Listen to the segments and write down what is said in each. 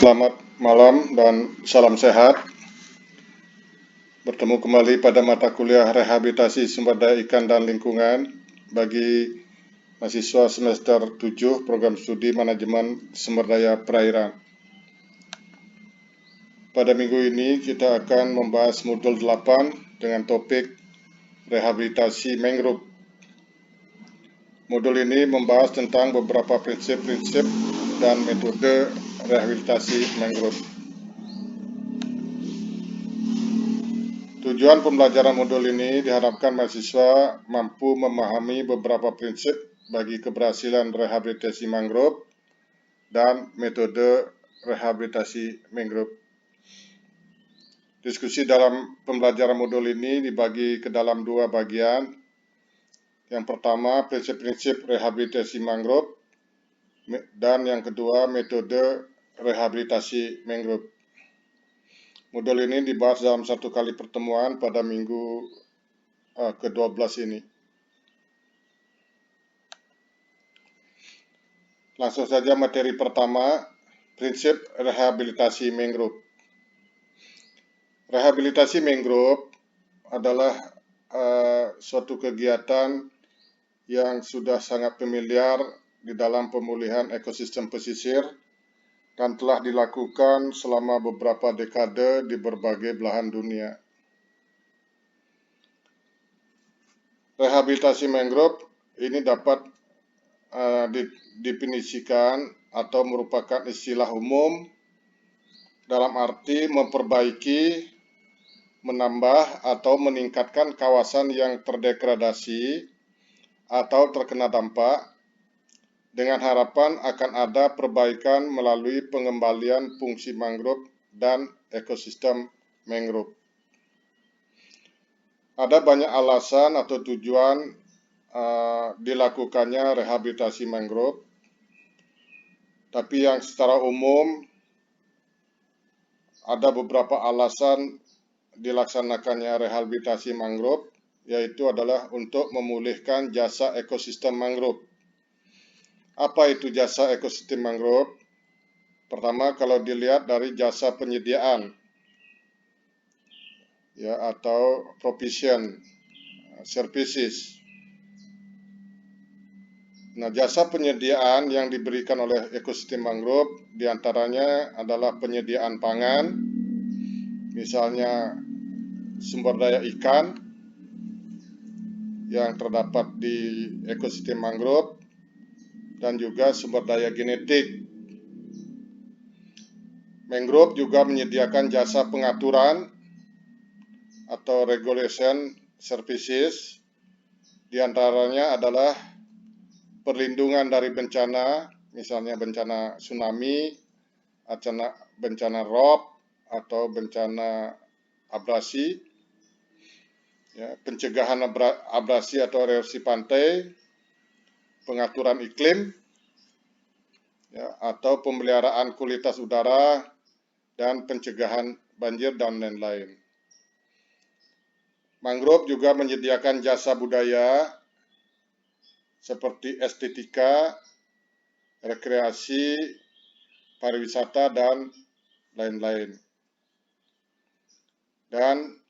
Selamat malam dan salam sehat. Bertemu kembali pada mata kuliah rehabilitasi sumber daya ikan dan lingkungan bagi mahasiswa semester 7 program studi manajemen sumber daya perairan. Pada minggu ini kita akan membahas modul 8 dengan topik rehabilitasi mangrove. Modul ini membahas tentang beberapa prinsip-prinsip dan metode rehabilitasi mangrove. Tujuan pembelajaran modul ini diharapkan mahasiswa mampu memahami beberapa prinsip bagi keberhasilan rehabilitasi mangrove dan metode rehabilitasi mangrove. Diskusi dalam pembelajaran modul ini dibagi ke dalam dua bagian. Yang pertama, prinsip-prinsip rehabilitasi mangrove, dan yang kedua, metode rehabilitasi mangrove. Modul ini dibahas dalam satu kali pertemuan pada minggu ke-12 ini. Langsung saja materi pertama, prinsip rehabilitasi mangrove. Rehabilitasi mangrove adalah suatu kegiatan yang sudah sangat familiar di dalam pemulihan ekosistem pesisir dan telah dilakukan selama beberapa dekade di berbagai belahan dunia. Rehabilitasi mangrove ini dapat didefinisikan atau merupakan istilah umum dalam arti memperbaiki, menambah atau meningkatkan kawasan yang terdegradasi atau terkena dampak dengan harapan akan ada perbaikan melalui pengembalian fungsi mangrove dan ekosistem mangrove. Ada banyak alasan atau tujuan dilakukannya rehabilitasi mangrove, tapi yang secara umum ada beberapa alasan dilaksanakannya rehabilitasi mangrove, yaitu adalah untuk memulihkan jasa ekosistem mangrove. Apa itu jasa ekosistem mangrove? Pertama, kalau dilihat dari jasa penyediaan atau provision services. Nah, jasa penyediaan yang diberikan oleh ekosistem mangrove diantaranya adalah penyediaan pangan, misalnya sumber daya ikan yang terdapat di ekosistem mangrove, dan juga sumber daya genetik. Mangrove juga menyediakan jasa pengaturan atau regulation services, diantaranya adalah perlindungan dari bencana, misalnya bencana tsunami, bencana rob, atau bencana abrasi, pencegahan abrasi atau erosi pantai, pengaturan iklim, atau pemeliharaan kualitas udara, dan pencegahan banjir, dan lain-lain. Mangrove juga menyediakan jasa budaya seperti estetika, rekreasi, pariwisata, dan lain-lain. Dan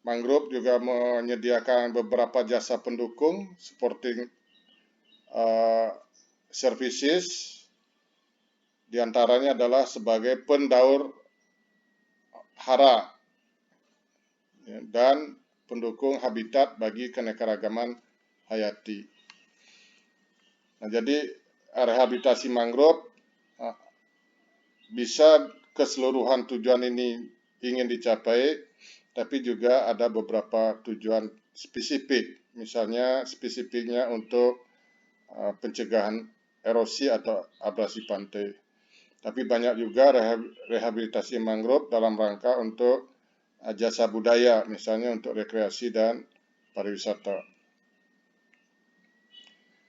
mangrove juga menyediakan beberapa jasa pendukung seperti services, diantaranya adalah sebagai pendaur hara dan pendukung habitat bagi keanekaragaman hayati. Nah, jadi rehabilitasi mangrove bisa keseluruhan tujuan ini ingin dicapai, tapi juga ada beberapa tujuan spesifik, misalnya spesifiknya untuk pencegahan erosi atau abrasi pantai. Tapi banyak juga rehabilitasi mangrove dalam rangka untuk jasa budaya, misalnya untuk rekreasi dan pariwisata.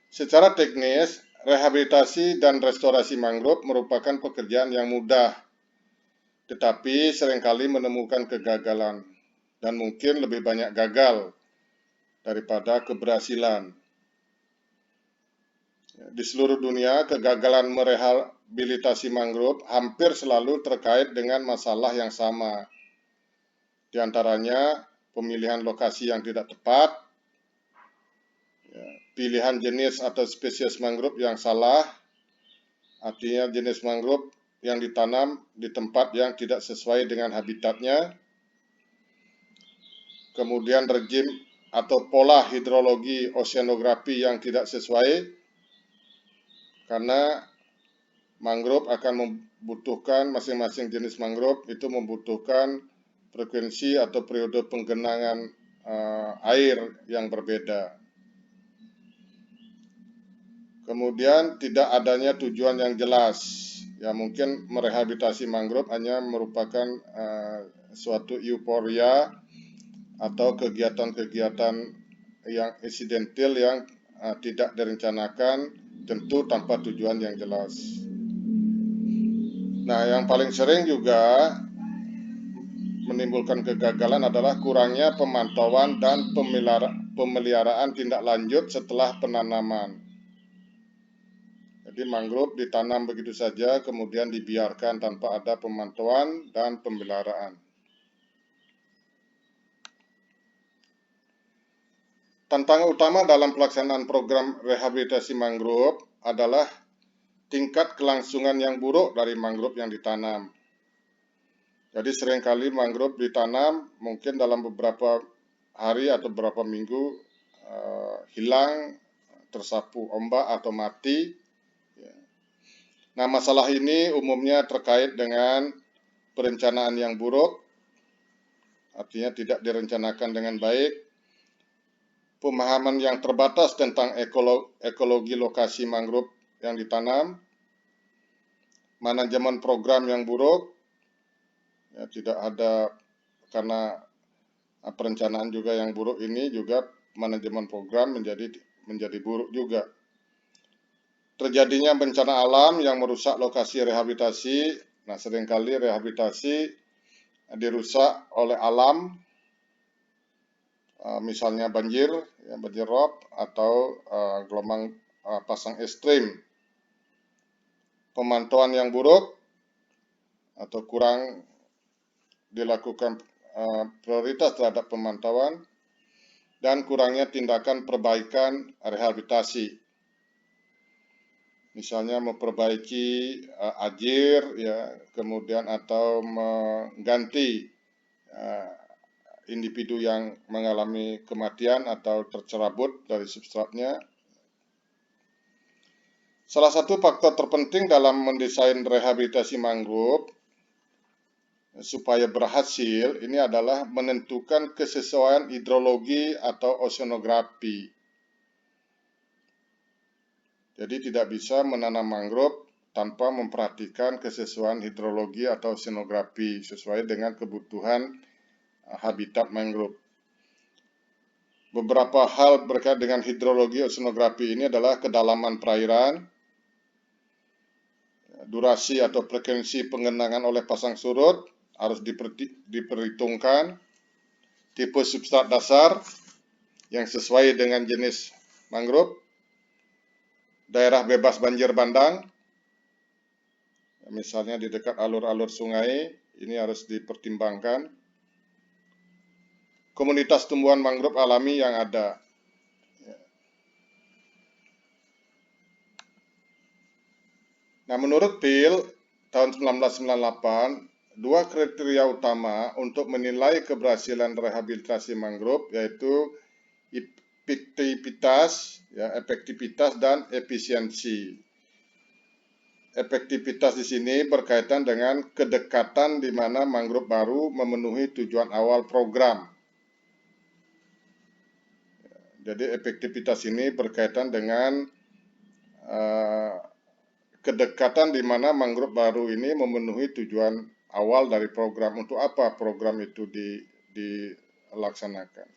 Secara teknis, rehabilitasi dan restorasi mangrove merupakan pekerjaan yang mudah, tetapi seringkali menemukan kegagalan dan mungkin lebih banyak gagal daripada keberhasilan. Di seluruh dunia, kegagalan rehabilitasi mangrove hampir selalu terkait dengan masalah yang sama. Di antaranya pemilihan lokasi yang tidak tepat, pilihan jenis atau spesies mangrove yang salah, artinya jenis mangrove yang ditanam di tempat yang tidak sesuai dengan habitatnya, kemudian rejim atau pola hidrologi oceanografi yang tidak sesuai, karena mangrove akan membutuhkan, masing-masing jenis mangrove itu membutuhkan frekuensi atau periode penggenangan air yang berbeda. Kemudian tidak adanya tujuan yang jelas. Ya, mungkin merehabilitasi mangrove hanya merupakan suatu euforia atau kegiatan-kegiatan yang insidental yang tidak direncanakan, tentu tanpa tujuan yang jelas. Nah, yang paling sering juga menimbulkan kegagalan adalah kurangnya pemantauan dan pemeliharaan tindak lanjut setelah penanaman. Jadi mangrove ditanam begitu saja, kemudian dibiarkan tanpa ada pemantauan dan pemeliharaan. Tantangan utama dalam pelaksanaan program rehabilitasi mangrove adalah tingkat kelangsungan yang buruk dari mangrove yang ditanam. Jadi seringkali mangrove ditanam mungkin dalam beberapa hari atau beberapa minggu hilang, tersapu ombak atau mati. Nah, masalah ini umumnya terkait dengan perencanaan yang buruk, artinya tidak direncanakan dengan baik, pemahaman yang terbatas tentang ekologi lokasi mangrove yang ditanam, manajemen program yang buruk, ya, tidak ada, karena perencanaan juga yang buruk ini juga manajemen program menjadi buruk juga. Terjadinya bencana alam yang merusak lokasi rehabilitasi. Nah, seringkali rehabilitasi dirusak oleh alam, misalnya banjir, ya, banjir rob atau gelombang pasang ekstrim. Pemantauan yang buruk atau kurang dilakukan prioritas terhadap pemantauan, dan kurangnya tindakan perbaikan rehabilitasi. Misalnya memperbaiki ajir, ya, kemudian atau mengganti individu yang mengalami kematian atau tercerabut dari substratnya. Salah satu faktor terpenting dalam mendesain rehabilitasi mangrove supaya berhasil ini adalah menentukan kesesuaian hidrologi atau oceanografi. Jadi tidak bisa menanam mangrove tanpa memperhatikan kesesuaian hidrologi atau oceanografi sesuai dengan kebutuhan habitat mangrove. Beberapa hal berkait dengan hidrologi oceanografi ini adalah kedalaman perairan, durasi atau frekuensi penggenangan oleh pasang surut harus diperhitungkan, tipe substrat dasar yang sesuai dengan jenis mangrove, daerah bebas banjir bandang, misalnya di dekat alur-alur sungai, ini harus dipertimbangkan. Komunitas tumbuhan mangrove alami yang ada. Nah, menurut PIL tahun 1998, dua kriteria utama untuk menilai keberhasilan rehabilitasi mangrove yaitu efektivitas dan efisiensi. Efektivitas di sini berkaitan dengan kedekatan di mana mangrove baru memenuhi tujuan awal program. Jadi efektivitas ini berkaitan dengan kedekatan di mana mangrove baru ini memenuhi tujuan awal dari program. Untuk apa program itu dilaksanakan.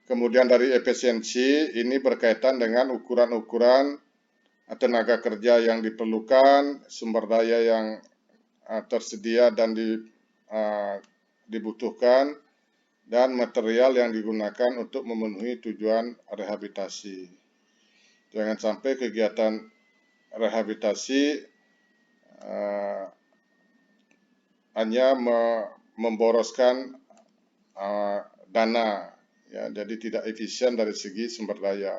Kemudian dari efisiensi ini berkaitan dengan ukuran-ukuran tenaga kerja yang diperlukan, sumber daya yang tersedia dan dibutuhkan, dan material yang digunakan untuk memenuhi tujuan rehabilitasi. Jangan sampai kegiatan rehabilitasi hanya memboroskan dana, ya, jadi tidak efisien dari segi sumber daya.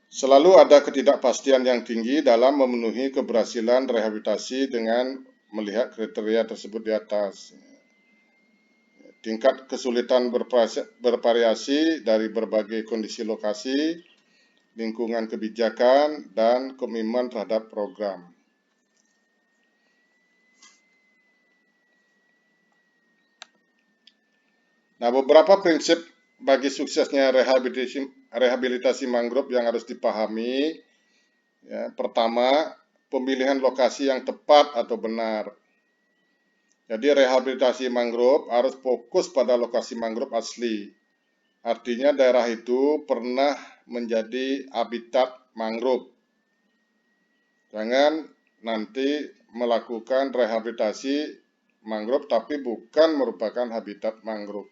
Selalu ada ketidakpastian yang tinggi dalam memenuhi keberhasilan rehabilitasi dengan melihat kriteria tersebut di atas. Tingkat kesulitan bervariasi dari berbagai kondisi lokasi, lingkungan kebijakan, dan komitmen terhadap program. Nah, beberapa prinsip bagi suksesnya rehabilitasi mangrove yang harus dipahami. Ya, pertama, pemilihan lokasi yang tepat atau benar. Jadi rehabilitasi mangrove harus fokus pada lokasi mangrove asli. Artinya daerah itu pernah menjadi habitat mangrove. Jangan nanti melakukan rehabilitasi mangrove tapi bukan merupakan habitat mangrove.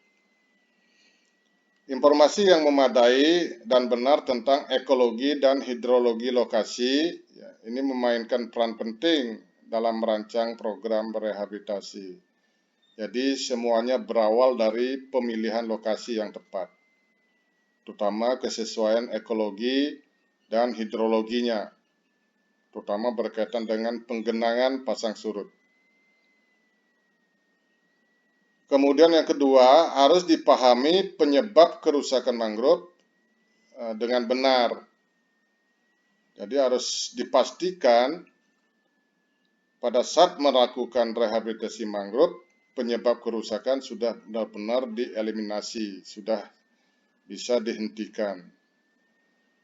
Informasi yang memadai dan benar tentang ekologi dan hidrologi lokasi, ya, ini memainkan peran penting dalam merancang program rehabilitasi. Jadi semuanya berawal dari pemilihan lokasi yang tepat, terutama kesesuaian ekologi dan hidrologinya, terutama berkaitan dengan penggenangan pasang surut. Kemudian yang kedua, harus dipahami penyebab kerusakan mangrove dengan benar. Jadi harus dipastikan pada saat melakukan rehabilitasi mangrove, penyebab kerusakan sudah benar-benar dieliminasi, sudah bisa dihentikan.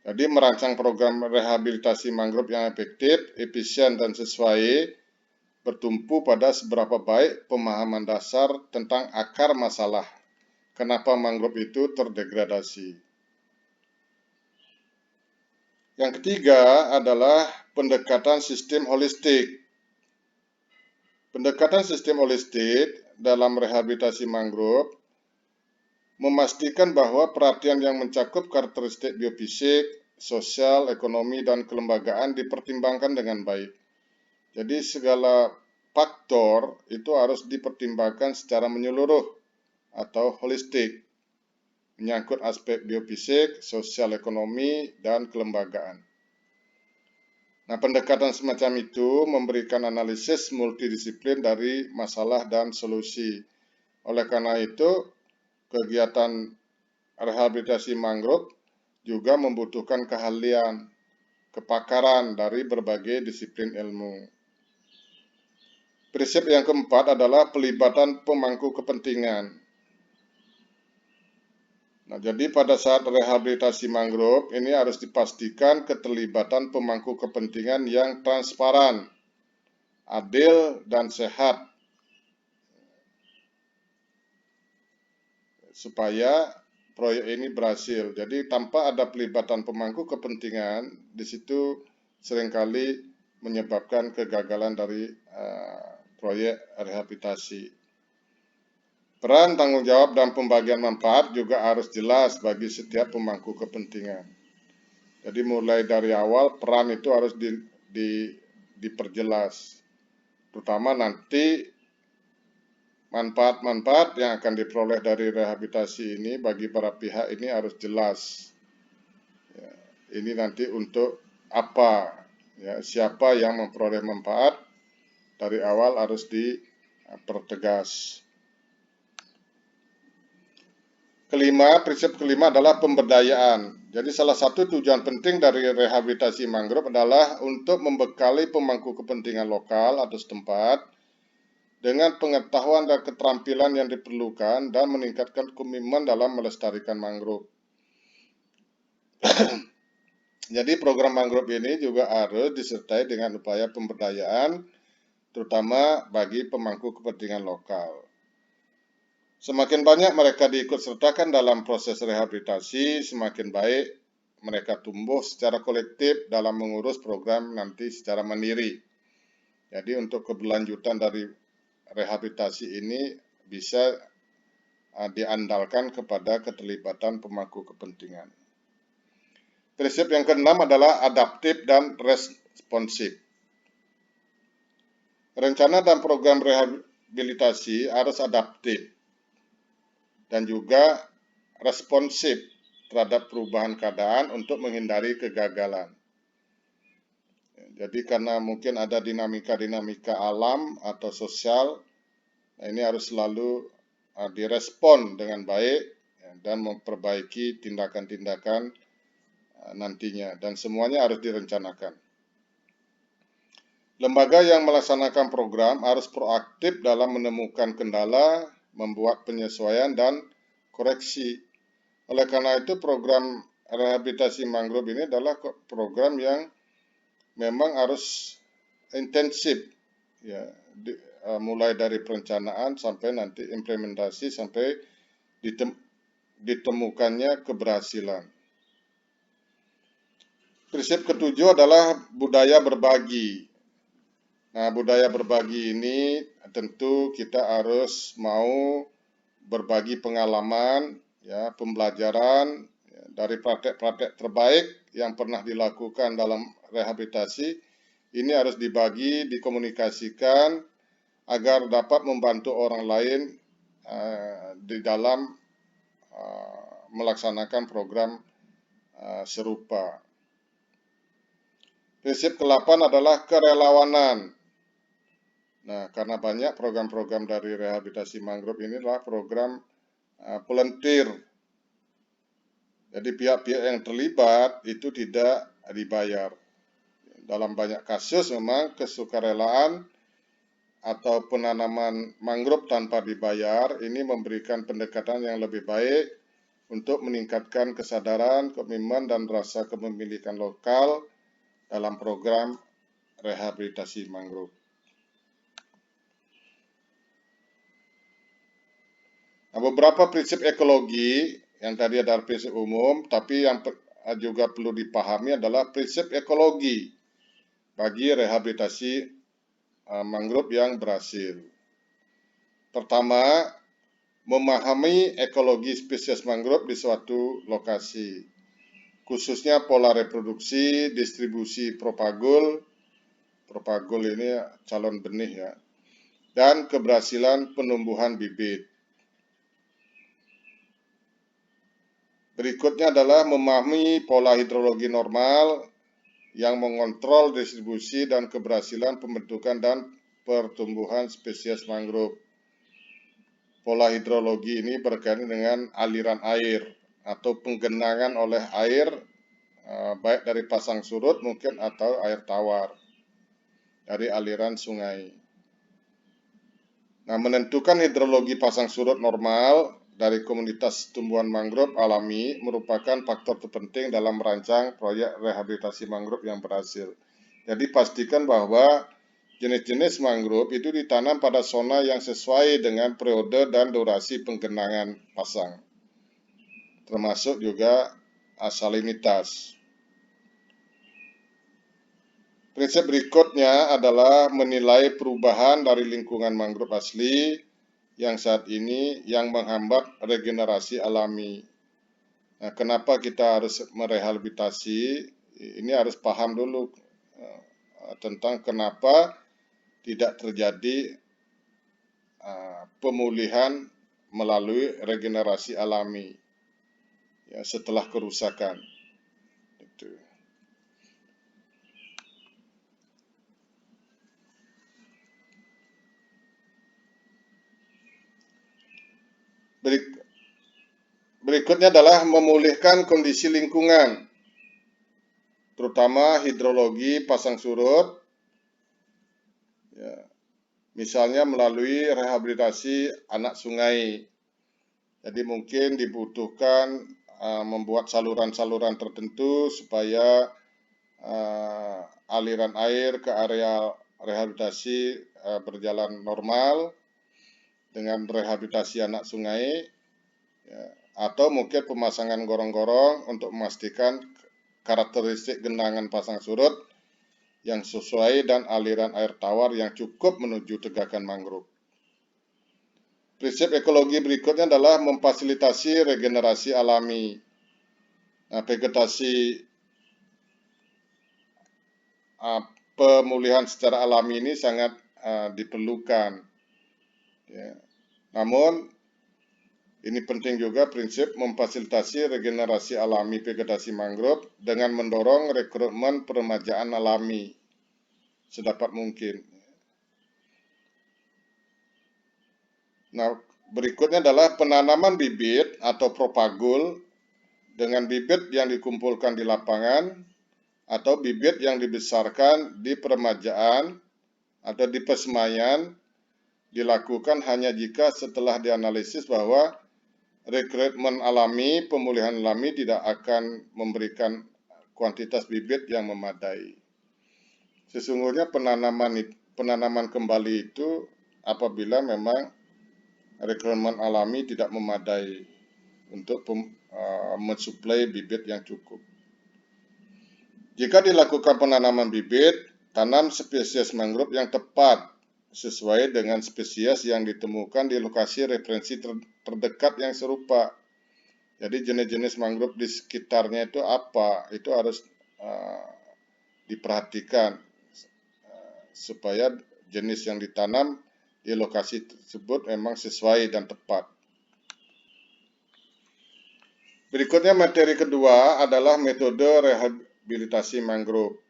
Jadi merancang program rehabilitasi mangrove yang efektif, efisien, dan sesuai bertumpu pada seberapa baik pemahaman dasar tentang akar masalah, kenapa mangrove itu terdegradasi. Yang ketiga adalah pendekatan sistem holistik. Pendekatan sistem holistik dalam rehabilitasi mangrove memastikan bahwa perhatian yang mencakup karakteristik biofisik, sosial, ekonomi, dan kelembagaan dipertimbangkan dengan baik. Jadi segala faktor itu harus dipertimbangkan secara menyeluruh atau holistik, menyangkut aspek biofisik, sosial, ekonomi, dan kelembagaan. Nah, pendekatan semacam itu memberikan analisis multidisiplin dari masalah dan solusi. Oleh karena itu, kegiatan rehabilitasi mangrove juga membutuhkan keahlian, kepakaran dari berbagai disiplin ilmu. Prinsip yang keempat adalah pelibatan pemangku kepentingan. Nah, jadi pada saat rehabilitasi mangrove ini harus dipastikan keterlibatan pemangku kepentingan yang transparan, adil, dan sehat, supaya proyek ini berhasil. Jadi tanpa ada pelibatan pemangku kepentingan, di situ seringkali menyebabkan kegagalan dari proyek rehabilitasi. Peran, tanggung jawab, dan pembagian manfaat juga harus jelas bagi setiap pemangku kepentingan. Jadi mulai dari awal peran itu harus diperjelas, terutama nanti manfaat-manfaat yang akan diperoleh dari rehabilitasi ini bagi para pihak ini harus jelas. Ya, ini nanti untuk apa, ya, siapa yang memperoleh manfaat dari awal harus dipertegas. Prinsip kelima adalah pemberdayaan. Jadi salah satu tujuan penting dari rehabilitasi mangrove adalah untuk membekali pemangku kepentingan lokal atau setempat dengan pengetahuan dan keterampilan yang diperlukan dan meningkatkan komitmen dalam melestarikan mangrove. Jadi program mangrove ini juga harus disertai dengan upaya pemberdayaan, terutama bagi pemangku kepentingan lokal. Semakin banyak mereka diikutsertakan dalam proses rehabilitasi, semakin baik mereka tumbuh secara kolektif dalam mengurus program nanti secara mandiri. Jadi untuk keberlanjutan dari rehabilitasi ini bisa diandalkan kepada keterlibatan pemangku kepentingan. Prinsip yang keenam adalah adaptif dan responsif. Rencana dan program rehabilitasi harus adaptif dan juga responsif terhadap perubahan keadaan untuk menghindari kegagalan. Jadi karena mungkin ada dinamika-dinamika alam atau sosial, ini harus selalu direspon dengan baik dan memperbaiki tindakan-tindakan nantinya, dan semuanya harus direncanakan. Lembaga yang melaksanakan program harus proaktif dalam menemukan kendala, membuat penyesuaian dan koreksi. Oleh karena itu, program rehabilitasi mangrove ini adalah program yang memang harus intensif, ya, mulai dari perencanaan sampai nanti implementasi sampai ditemukannya keberhasilan. Prinsip ketujuh adalah budaya berbagi. Nah, budaya berbagi ini tentu kita harus mau berbagi pengalaman, ya, pembelajaran ya, dari praktek-praktek terbaik yang pernah dilakukan dalam rehabilitasi. Ini harus dibagi, dikomunikasikan agar dapat membantu orang lain di dalam melaksanakan program serupa. Prinsip ke-8 adalah kerelawanan. Nah, karena banyak program-program dari rehabilitasi mangrove ini adalah program volunteer. Jadi pihak-pihak yang terlibat itu tidak dibayar. Dalam banyak kasus memang kesukarelaan atau penanaman mangrove tanpa dibayar ini memberikan pendekatan yang lebih baik untuk meningkatkan kesadaran, komitmen, dan rasa kepemilikan lokal dalam program rehabilitasi mangrove. Nah, beberapa prinsip ekologi yang tadi adalah prinsip umum, tapi yang juga perlu dipahami adalah prinsip ekologi bagi rehabilitasi mangrove yang berhasil. Pertama, memahami ekologi spesies mangrove di suatu lokasi, khususnya pola reproduksi, distribusi propagule ini calon benih ya, dan keberhasilan penumbuhan bibit. Berikutnya adalah memahami pola hidrologi normal yang mengontrol distribusi dan keberhasilan pembentukan dan pertumbuhan spesies mangrove. Pola hidrologi ini berkaitan dengan aliran air atau penggenangan oleh air, baik dari pasang surut mungkin atau air tawar dari aliran sungai. Nah, menentukan hidrologi pasang surut normal dari komunitas tumbuhan mangrove alami merupakan faktor terpenting dalam merancang proyek rehabilitasi mangrove yang berhasil. Jadi pastikan bahwa jenis-jenis mangrove itu ditanam pada zona yang sesuai dengan periode dan durasi penggenangan pasang, termasuk juga salinitas. Prinsip berikutnya adalah menilai perubahan dari lingkungan mangrove asli yang saat ini yang menghambat regenerasi alami. Nah, kenapa kita harus merehabilitasi? Ini harus paham dulu tentang kenapa tidak terjadi pemulihan melalui regenerasi alami ya, setelah kerusakan. Itu. Berikutnya adalah memulihkan kondisi lingkungan, terutama hidrologi pasang surut, ya, misalnya melalui rehabilitasi anak sungai. Jadi mungkin dibutuhkan membuat saluran-saluran tertentu supaya aliran air ke area rehabilitasi berjalan normal dengan rehabilitasi anak sungai, ya, atau mungkin pemasangan gorong-gorong untuk memastikan karakteristik genangan pasang surut yang sesuai dan aliran air tawar yang cukup menuju tegakan mangrove. Prinsip ekologi berikutnya adalah memfasilitasi regenerasi alami. Nah, vegetasi pemulihan secara alami ini sangat diperlukan. Ya. Namun ini penting juga prinsip memfasilitasi regenerasi alami vegetasi mangrove dengan mendorong rekrutmen peremajaan alami sedapat mungkin. Nah, berikutnya adalah penanaman bibit atau propagul dengan bibit yang dikumpulkan di lapangan atau bibit yang dibesarkan di peremajaan atau di persemaian dilakukan hanya jika setelah dianalisis bahwa rekrutmen alami, pemulihan alami tidak akan memberikan kuantitas bibit yang memadai. Sesungguhnya penanaman kembali itu apabila memang rekrutmen alami tidak memadai untuk mensuplai bibit yang cukup. Jika dilakukan penanaman bibit, tanam spesies mangrove yang tepat sesuai dengan spesies yang ditemukan di lokasi referensi terdekat yang serupa. Jadi jenis-jenis mangrove di sekitarnya itu apa? Itu harus diperhatikan supaya jenis yang ditanam di lokasi tersebut memang sesuai dan tepat. Berikutnya materi kedua adalah metode rehabilitasi mangrove.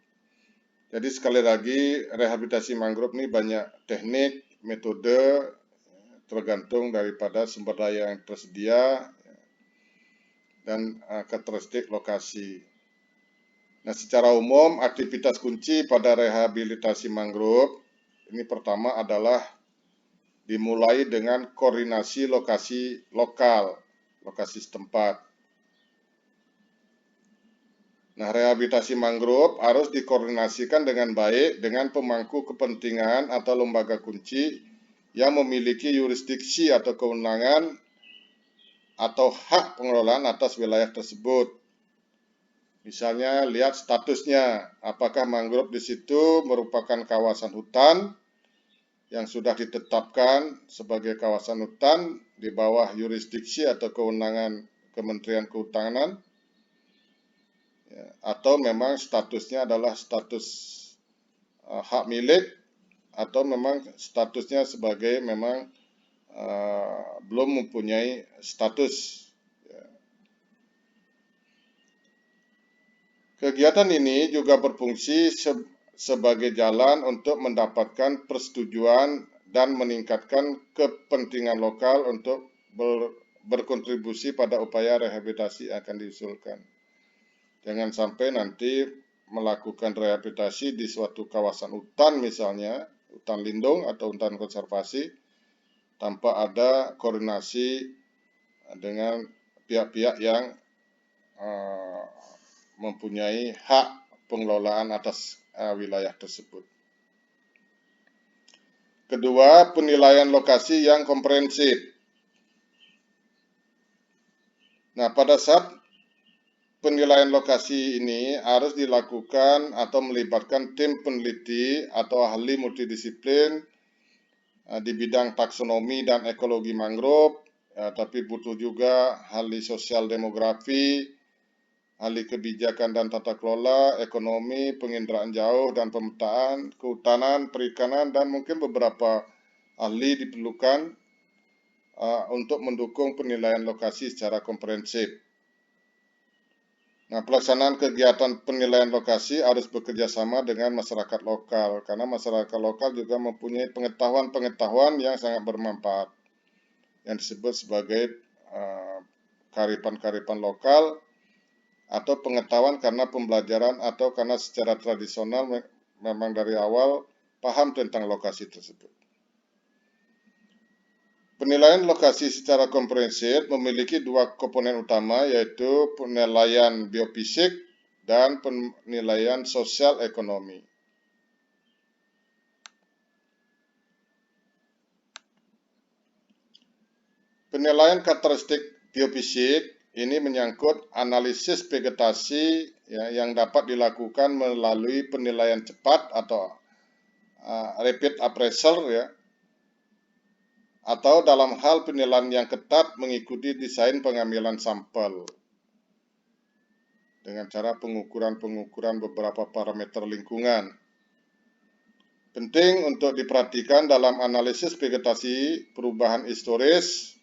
Jadi sekali lagi rehabilitasi mangrove ini banyak teknik, metode, tergantung daripada sumber daya yang tersedia dan karakteristik lokasi. Nah, secara umum aktivitas kunci pada rehabilitasi mangrove ini pertama adalah dimulai dengan koordinasi lokasi lokal, lokasi setempat. Nah, rehabilitasi mangrove harus dikoordinasikan dengan baik dengan pemangku kepentingan atau lembaga kunci yang memiliki yurisdiksi atau kewenangan atau hak pengelolaan atas wilayah tersebut. Misalnya, lihat statusnya, apakah mangrove di situ merupakan kawasan hutan yang sudah ditetapkan sebagai kawasan hutan di bawah yurisdiksi atau kewenangan Kementerian Kehutanan, atau memang statusnya adalah status hak milik, atau memang statusnya sebagai memang belum mempunyai status. Kegiatan ini juga berfungsi sebagai jalan untuk mendapatkan persetujuan dan meningkatkan kepentingan lokal untuk berkontribusi pada upaya rehabilitasi yang akan diusulkan. Jangan sampai nanti melakukan rehabilitasi di suatu kawasan hutan misalnya, hutan lindung atau hutan konservasi, tanpa ada koordinasi dengan pihak-pihak yang mempunyai hak pengelolaan atas wilayah tersebut. Kedua, penilaian lokasi yang komprehensif. Nah, pada saat penilaian lokasi ini harus dilakukan atau melibatkan tim peneliti atau ahli multidisiplin di bidang taksonomi dan ekologi mangrove, tapi butuh juga ahli sosial demografi, ahli kebijakan dan tata kelola, ekonomi, penginderaan jauh dan pemetaan, kehutanan, perikanan, dan mungkin beberapa ahli diperlukan untuk mendukung penilaian lokasi secara komprehensif. Nah, pelaksanaan kegiatan penilaian lokasi harus bekerja sama dengan masyarakat lokal, karena masyarakat lokal juga mempunyai pengetahuan-pengetahuan yang sangat bermanfaat, yang disebut sebagai kearifan-kearifan lokal, atau pengetahuan karena pembelajaran atau karena secara tradisional memang dari awal paham tentang lokasi tersebut. Penilaian lokasi secara komprehensif memiliki dua komponen utama, yaitu penilaian biofisik dan penilaian sosial ekonomi. Penilaian karakteristik biofisik ini menyangkut analisis vegetasi yang dapat dilakukan melalui penilaian cepat atau rapid appraisal atau dalam hal penilaian yang ketat mengikuti desain pengambilan sampel dengan cara pengukuran beberapa parameter lingkungan. Penting untuk diperhatikan dalam analisis vegetasi perubahan historis,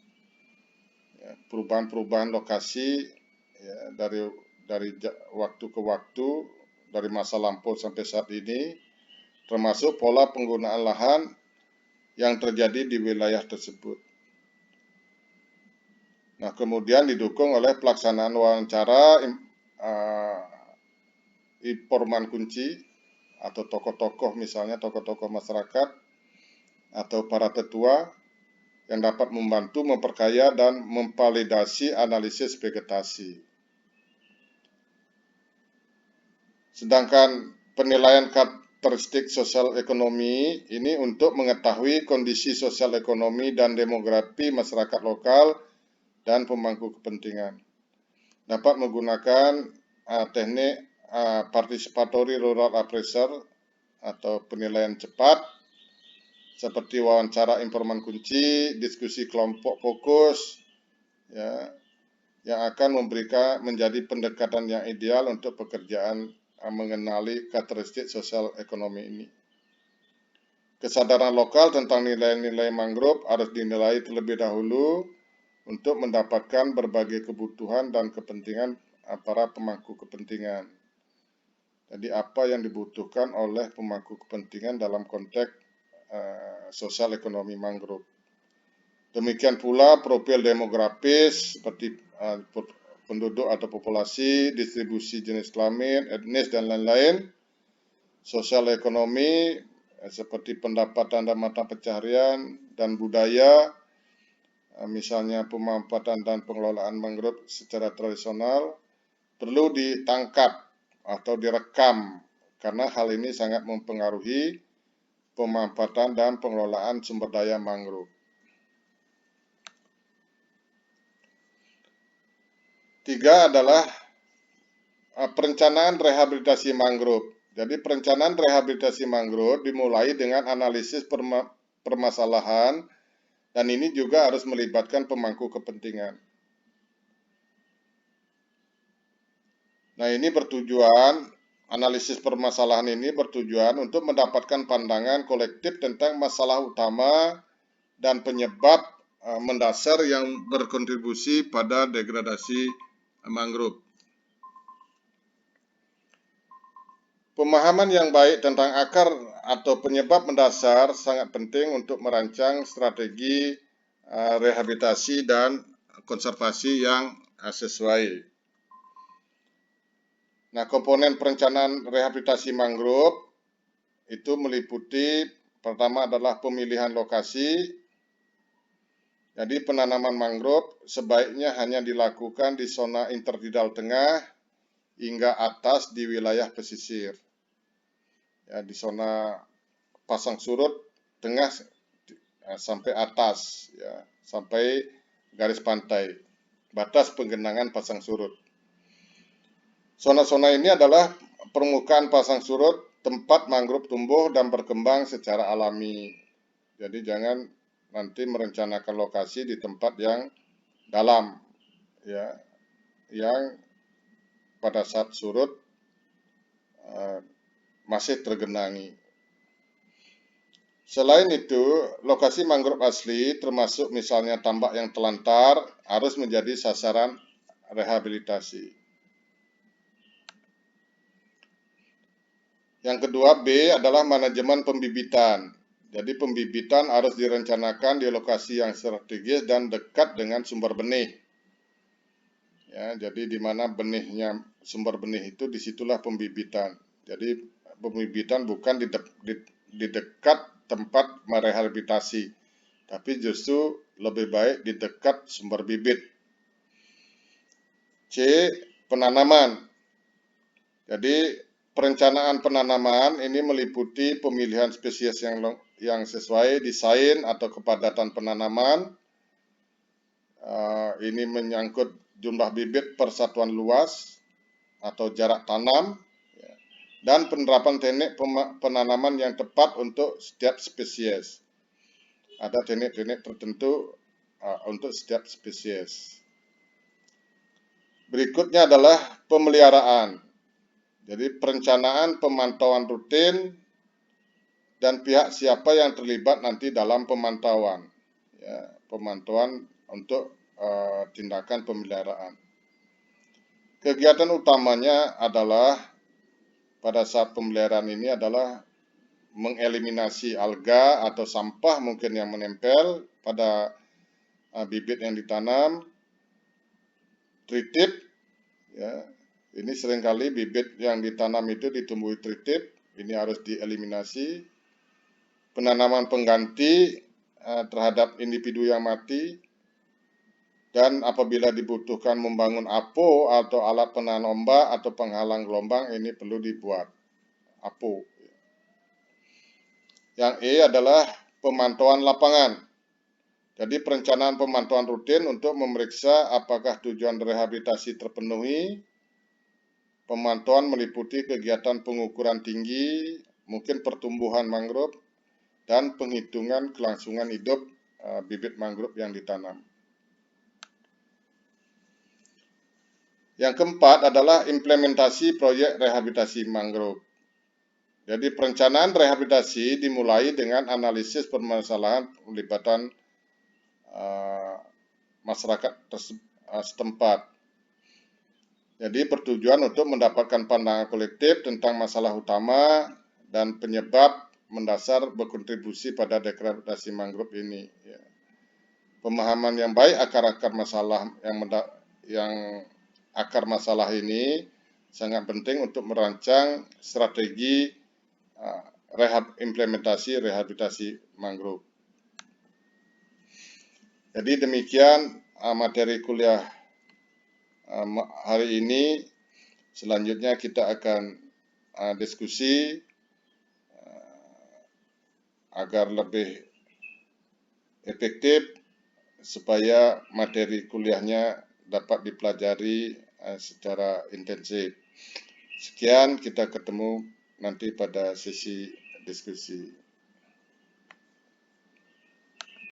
perubahan-perubahan lokasi ya, dari waktu ke waktu, dari masa lampau sampai saat ini, termasuk pola penggunaan lahan yang terjadi di wilayah tersebut. Nah, kemudian didukung oleh pelaksanaan wawancara informan kunci atau tokoh-tokoh, misalnya tokoh-tokoh masyarakat atau para tetua yang dapat membantu memperkaya dan memvalidasi analisis vegetasi. Sedangkan penilaian karakteristik sosial ekonomi ini untuk mengetahui kondisi sosial ekonomi dan demografi masyarakat lokal dan pemangku kepentingan. Dapat menggunakan teknik participatory rural appraisal atau penilaian cepat seperti wawancara informan kunci, diskusi kelompok fokus, ya, yang akan menjadi pendekatan yang ideal untuk pekerjaan mengenali karakteristik sosial ekonomi ini. Kesadaran lokal tentang nilai-nilai mangrove harus dinilai terlebih dahulu untuk mendapatkan berbagai kebutuhan dan kepentingan para pemangku kepentingan. Jadi apa yang dibutuhkan oleh pemangku kepentingan dalam konteks sosial ekonomi mangrove. Demikian pula profil demografis seperti penduduk atau populasi, distribusi jenis kelamin, etnis, dan lain-lain. Sosial ekonomi seperti pendapatan dan mata pencaharian dan budaya, misalnya pemanfaatan dan pengelolaan mangrove secara tradisional, perlu ditangkap atau direkam karena hal ini sangat mempengaruhi pemanfaatan dan pengelolaan sumber daya mangrove. Tiga adalah perencanaan rehabilitasi mangrove. Jadi perencanaan rehabilitasi mangrove dimulai dengan analisis permasalahan dan ini juga harus melibatkan pemangku kepentingan. Nah, ini analisis permasalahan ini bertujuan untuk mendapatkan pandangan kolektif tentang masalah utama dan penyebab mendasar yang berkontribusi pada degradasi mangrove. Pemahaman yang baik tentang akar atau penyebab mendasar sangat penting untuk merancang strategi rehabilitasi dan konservasi yang sesuai. Nah, komponen perencanaan rehabilitasi mangrove itu meliputi pertama adalah pemilihan lokasi. Jadi penanaman mangrove sebaiknya hanya dilakukan di zona intertidal tengah hingga atas di wilayah pesisir. Ya, di zona pasang surut tengah sampai atas, ya, sampai garis pantai, batas penggenangan pasang surut. Zona-zona ini adalah permukaan pasang surut, tempat mangrove tumbuh dan berkembang secara alami. Jadi jangan nanti merencanakan lokasi di tempat yang dalam, ya, yang pada saat surut masih tergenangi. Selain itu, lokasi mangrove asli termasuk misalnya tambak yang telantar harus menjadi sasaran rehabilitasi. Yang kedua, B adalah manajemen pembibitan. Jadi pembibitan harus direncanakan di lokasi yang strategis dan dekat dengan sumber benih. Ya, jadi di mana benihnya, sumber benih itu disitulah pembibitan. Jadi pembibitan bukan di dekat tempat merehabilitasi, tapi justru lebih baik di dekat sumber bibit. C. Penanaman. Jadi perencanaan penanaman ini meliputi pemilihan spesies yang sesuai desain atau kepadatan penanaman. Ini menyangkut jumlah bibit per satuan luas atau jarak tanam, dan penerapan teknik penanaman yang tepat untuk setiap spesies. Ada teknik-teknik tertentu untuk setiap spesies. Berikutnya adalah pemeliharaan. Jadi perencanaan pemantauan rutin dan pihak siapa yang terlibat nanti dalam pemantauan, ya, pemantauan untuk tindakan pemeliharaan. Kegiatan utamanya adalah pada saat pemeliharaan ini adalah mengeliminasi alga atau sampah mungkin yang menempel pada bibit yang ditanam, tritip, ya, ini seringkali bibit yang ditanam itu ditumbuhi tritip, ini harus dieliminasi. Penanaman pengganti terhadap individu yang mati, dan apabila dibutuhkan membangun apo atau alat penahan ombak atau penghalang gelombang, ini perlu dibuat apo. Yang E adalah pemantauan lapangan. Jadi perencanaan pemantauan rutin untuk memeriksa apakah tujuan rehabilitasi terpenuhi. Pemantauan meliputi kegiatan pengukuran tinggi, mungkin pertumbuhan mangrove, dan penghitungan kelangsungan hidup bibit mangrove yang ditanam. Yang keempat adalah implementasi proyek rehabilitasi mangrove. Jadi perencanaan rehabilitasi dimulai dengan analisis permasalahan pelibatan masyarakat setempat. Jadi bertujuan untuk mendapatkan pandangan kolektif tentang masalah utama dan penyebab mendasar berkontribusi pada degradasi mangrove ini. Ya. Pemahaman yang baik akar-akar masalah yang akar masalah ini sangat penting untuk merancang strategi implementasi rehabilitasi mangrove. Jadi demikian materi kuliah hari ini. Selanjutnya kita akan diskusi agar lebih efektif supaya materi kuliahnya dapat dipelajari secara intensif. Sekian, kita ketemu nanti pada sesi diskusi.